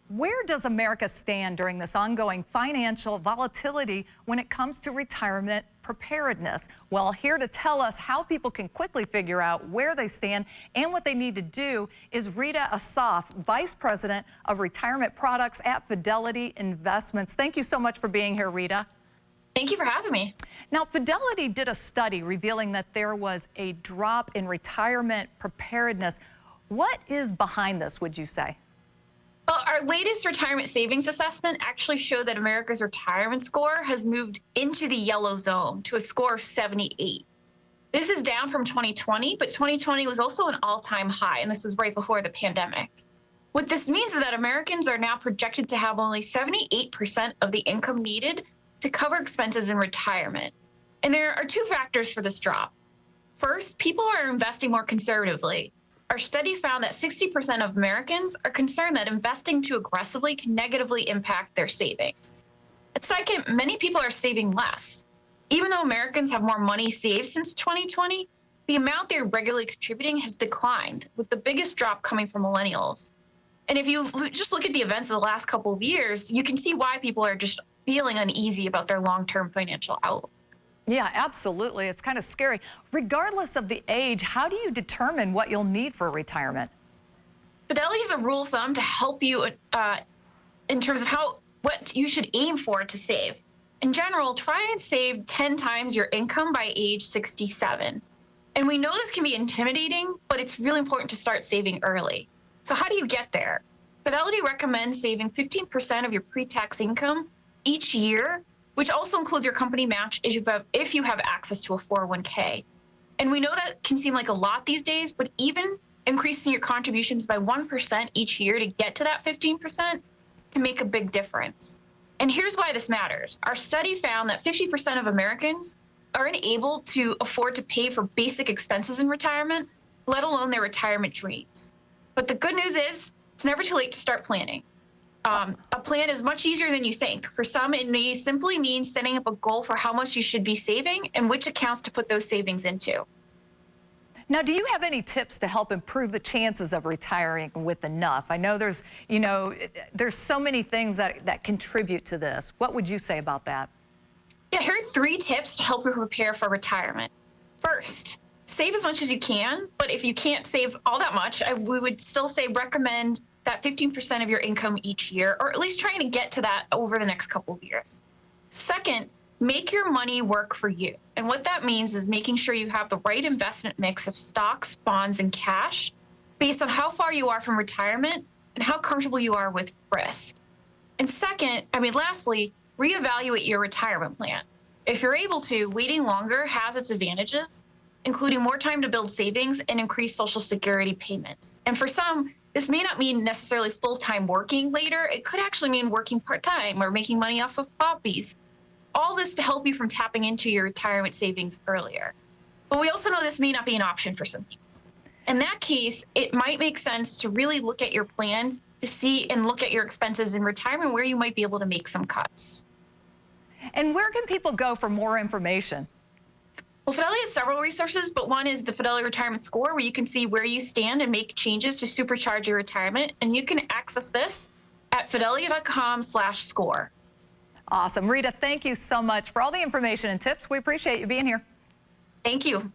Where does America stand during this ongoing financial volatility when it comes to retirement preparedness? Well, here to tell us how people can quickly figure out where they stand and what they need to do is Rita Asaf, Vice President of Retirement Products at Fidelity Investments. Thank you so much for being here, Rita. Thank you for having me. Now, Fidelity did a study revealing that there was a drop in retirement preparedness. What is behind this, would you say? Well, our latest retirement savings assessment actually showed that America's retirement score has moved into the yellow zone to a score of 78. This is down from 2020, but 2020 was also an all-time high, and this was right before the pandemic. What this means is that Americans are now projected to have only 78% of the income needed to cover expenses in retirement. And there are two factors for this drop. First, people are investing more conservatively. Our study found that 60% of Americans are concerned that investing too aggressively can negatively impact their savings. And second, many people are saving less. Even though Americans have more money saved since 2020, the amount they're regularly contributing has declined, with the biggest drop coming from millennials. And if you just look at the events of the last couple of years, you can see why people are just feeling uneasy about their long-term financial outlook. Yeah, absolutely. It's kind of scary. Regardless of the age, how do you determine what you'll need for retirement? Fidelity is a rule of thumb to help you in terms of what you should aim for to save. In general, try and save 10 times your income by age 67. And we know this can be intimidating, but it's really important to start saving early. So how do you get there? Fidelity recommends saving 15% of your pre-tax income each year, which also includes your company match if you have access to a 401k. And we know that can seem like a lot these days, but even increasing your contributions by 1% each year to get to that 15% can make a big difference. And here's why this matters. Our study found that 50% of Americans aren't able to afford to pay for basic expenses in retirement, let alone their retirement dreams. But the good news is it's never too late to start planning. A plan is much easier than you think. For some, it may simply mean setting up a goal for how much you should be saving and which accounts to put those savings into. Now, do you have any tips to help improve the chances of retiring with enough? I know there's so many things that contribute to this. What would you say about that? Yeah, here are 3 tips to help you prepare for retirement. First, save as much as you can, but if you can't save all that much, we would still say recommend that 15% of your income each year, or at least trying to get to that over the next couple of years. Second, make your money work for you. And what that means is making sure you have the right investment mix of stocks, bonds, and cash based on how far you are from retirement and how comfortable you are with risk. And lastly, reevaluate your retirement plan. If you're able to, waiting longer has its advantages, including more time to build savings and increase Social Security payments. And for some, this may not mean necessarily full-time working later. It could actually mean working part-time or making money off of hobbies. All this to help you from tapping into your retirement savings earlier. But we also know this may not be an option for some people. In that case, it might make sense to really look at your plan to see and look at your expenses in retirement where you might be able to make some cuts. And where can people go for more information? Well, Fidelity has several resources, but one is the Fidelity Retirement Score, where you can see where you stand and make changes to supercharge your retirement. And you can access this at fidelity.com/score. Awesome. Rita, thank you so much for all the information and tips. We appreciate you being here. Thank you.